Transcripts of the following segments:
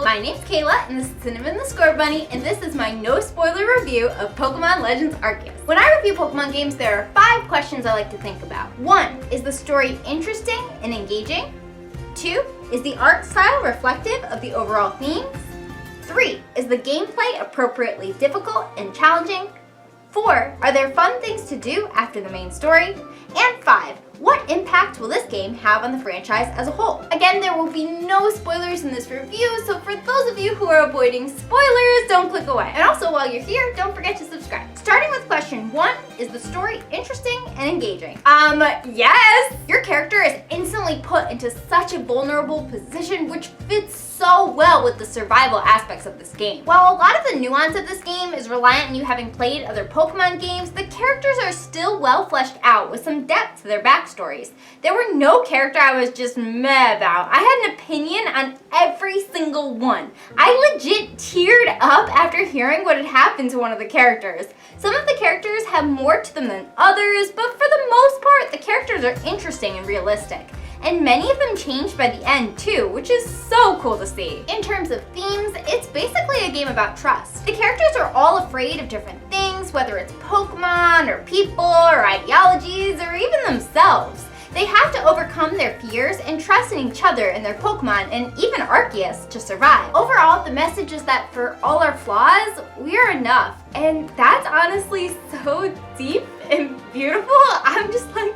My name's Kayla, and this is Cinnamon the Score Bunny, and this is my no-spoiler review of Pokemon Legends Arceus. When I review Pokemon games, there are 5 questions I like to think about. 1. Is the story interesting and engaging? 2. Is the art style reflective of the overall themes? 3. Is the gameplay appropriately difficult and challenging? 4. Are there fun things to do after the main story? And 5. What impact will this game have on the franchise as a whole? Again, there will be no spoilers in this review, so for those of you who are avoiding spoilers, don't click away. And also, while you're here, don't forget to subscribe. Starting with question 1, is the story interesting and engaging? Yes! Your character is instantly put into such a vulnerable position, which fits so well with the survival aspects of this game. While a lot of the nuance of this game is reliant on you having played other Pokemon games, the characters are still well fleshed out with some depth to their backstories. There were no character I was just meh about. I had an opinion on every single one. I legit teared up after hearing what had happened to one of the characters. Some of the characters have more to them than others, but for the most part, the characters are interesting and realistic. And many of them changed by the end too, which is so cool to see. In terms of themes, it's basically a game about trust. The characters are all afraid of different things, whether it's Pokemon, or people, or ideologies, or even themselves. They have to overcome their fears and trust in each other and their Pokemon, and even Arceus, to survive. Overall, the message is that for all our flaws, we are enough. And that's honestly so deep and beautiful. I'm just like,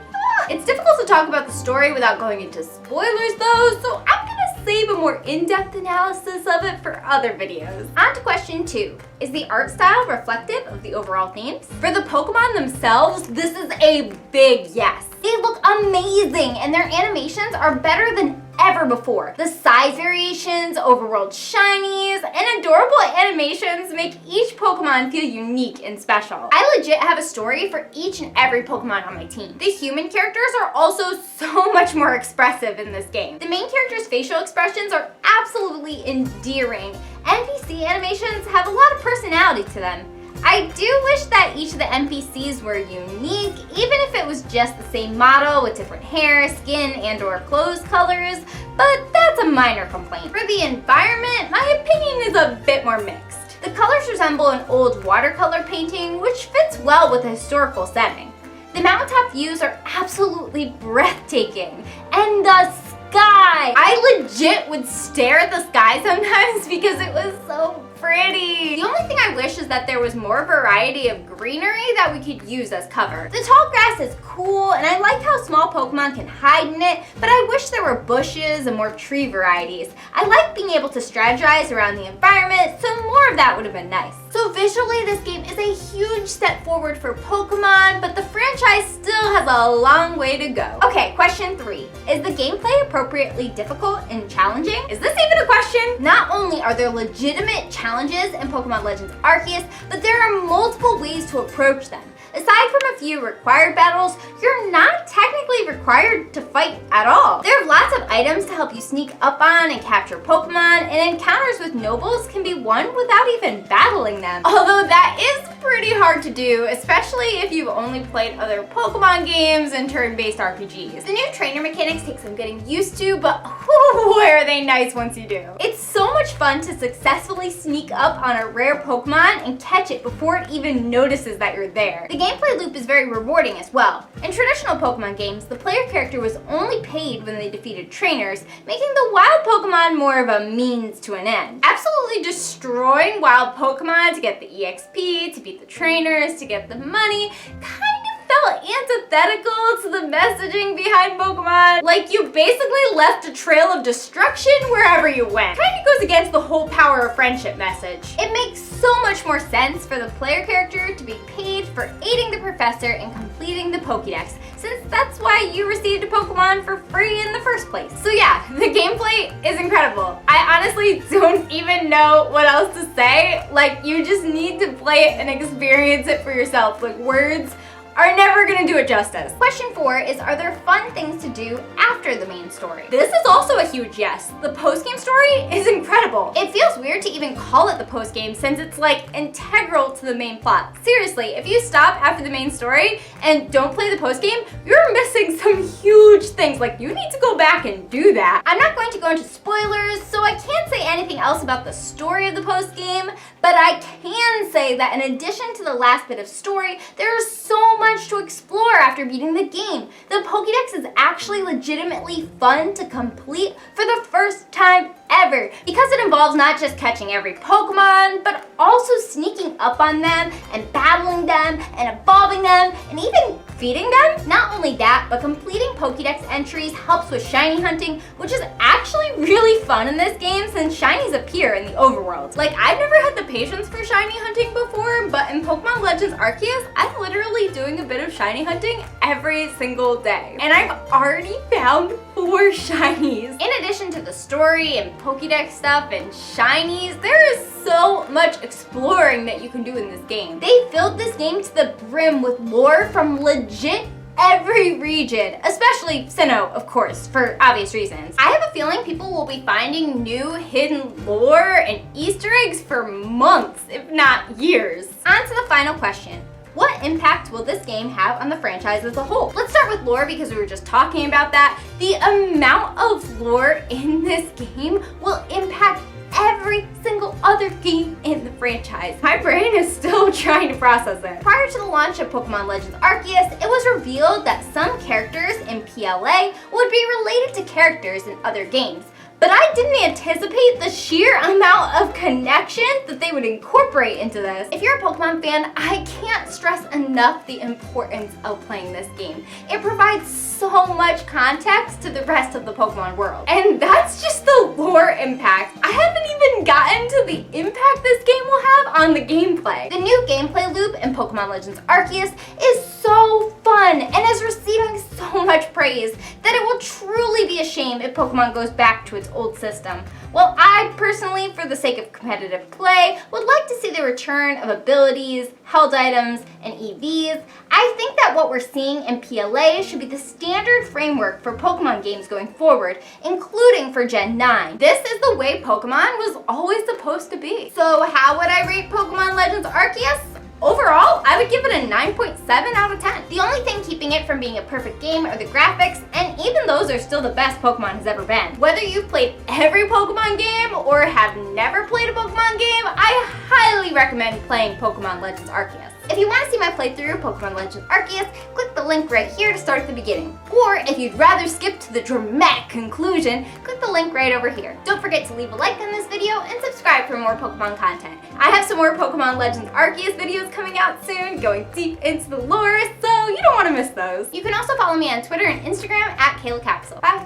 It's difficult to talk about the story without going into spoilers though, so I'm gonna save a more in-depth analysis of it for other videos. On to question 2. Is the art style reflective of the overall themes? For the Pokemon themselves, this is a big yes. They look amazing and their animations are better than ever before. The size variations, overworld shinies, and adorable animations make each Pokemon feel unique and special. I legit have a story for each and every Pokemon on my team. The human characters are also so much more expressive in this game. The main characters' facial expressions are absolutely endearing. NPC animations have a lot of personality to them. I do wish that each of the NPCs were unique, even if it was just the same model with different hair, skin, and/or clothes colors, but that's a minor complaint. For the environment, my opinion is a bit more mixed. The colors resemble an old watercolor painting, which fits well with the historical setting. The mountaintop views are absolutely breathtaking, and the sky! I legit would stare at the sky sometimes because it was so pretty. The only thing I wish is that there was more variety of greenery that we could use as cover. The tall grass is cool, and I like how small Pokemon can hide in it, but I wish there were bushes and more tree varieties. I like being able to strategize around the environment, so more of that would have been nice. So visually, this game is a huge step forward for Pokemon, but the franchise still has a long way to go. Okay, question 3. Is the gameplay appropriately difficult and challenging? Is this even a question? Not only are there legitimate challenges in Pokemon Legends Arceus, but there are multiple ways to approach them. Aside from a few required battles, you're not technically required to fight at all. There are lots of items to help you sneak up on and capture Pokemon, and encounters with nobles can be won without even battling them. Although that is pretty hard to do, especially if you've only played other Pokemon games and turn-based RPGs. The new trainer mechanics take some getting used to, but boy are they nice once you do. It's so much fun to successfully sneak up on a rare Pokemon and catch it before it even notices that you're there. The gameplay loop is very rewarding as well. In traditional Pokemon games, the player character was only paid when they defeated trainers, making the wild Pokemon more of a means to an end. Absolutely destroying wild Pokemon to get the EXP, to beat the trainers, to get the money, kind of felt antithetical to the messaging behind Pokemon. Like you basically left a trail of destruction wherever you went. Kind of goes against the whole power of friendship message. It makes so much more sense for the player character to be paid for aiding the professor and completing the Pokédex, since that's why you received a Pokemon for free in the first place. So yeah, the gameplay is incredible. I honestly don't even know what else to say. Like, you just need to play it and experience it for yourself. Like, words are never gonna do it justice. Question 4 is, are there fun things to do after the main story? This is also a huge yes. The postgame story is incredible. It feels weird to even call it the postgame since it's like integral to the main plot. Seriously, if you stop after the main story and don't play the postgame, you're missing some huge things. Like, you need to go back and do that. I'm not going to go into spoilers, so I can't say anything anything else about the story of the post game, but I can say that in addition to the last bit of story, there is so much to explore after beating the game. The Pokédex is actually legitimately fun to complete for the first time ever, because it involves not just catching every Pokemon, but also sneaking up on them and battling them and evolving them and even feeding them. Not only that, but completing Pokédex entries helps with shiny hunting, which is actually really fun in this game since shinies appear in the overworld. Like, I've never had the patience for shiny hunting before, but in Pokemon Legends Arceus, I'm literally doing a bit of shiny hunting every single day. And I've already found 4 shinies. In addition to the story and Pokédex stuff and shinies, there is so much exploring that you can do in this game. They filled this game to the brim with lore from legit every region, especially Sinnoh, of course, for obvious reasons. I have a feeling people will be finding new hidden lore and Easter eggs for months, if not years. On to the final question. What impact will this game have on the franchise as a whole? Let's start with lore because we were just talking about that. The amount of lore in this game will impact every single other game in the franchise. My brain is still trying to process it. Prior to the launch of Pokemon Legends Arceus, it was revealed that some characters in PLA would be related to characters in other games. But I didn't anticipate the sheer amount of connection that they would incorporate into this. If you're a Pokemon fan, I can't stress enough the importance of playing this game. It provides so much context to the rest of the Pokemon world. And that's just the lore impact. I haven't even gotten to the impact this game will have on the gameplay. The new gameplay loop in Pokemon Legends Arceus is so fun and is receiving so much praise that it will truly be a shame if Pokemon goes back to its old system. Well, I personally, for the sake of competitive play, would like to see the return of abilities, held items, and EVs. I think that what we're seeing in PLA should be the standard framework for Pokemon games going forward, including for Gen 9. This is the way Pokemon was always supposed to be. So how would I rate Pokemon Legends Arceus? Overall, I would give it a 9.7 out of 10. The only thing keeping it from being a perfect game are the graphics, and even those are still the best Pokemon has ever been. Whether you've played every Pokemon game or have never played a Pokemon game, I highly recommend playing Pokemon Legends Arceus. If you want to see my playthrough of Pokemon Legends Arceus, click the link right here to start at the beginning. Or if you'd rather skip to the dramatic conclusion, click the link right over here. Don't forget to leave a like on this video and subscribe for more Pokemon content. I have some more Pokemon Legends Arceus videos coming out soon, going deep into the lore, so you don't want to miss those. You can also follow me on Twitter and Instagram at KaylaCapsule. Bye!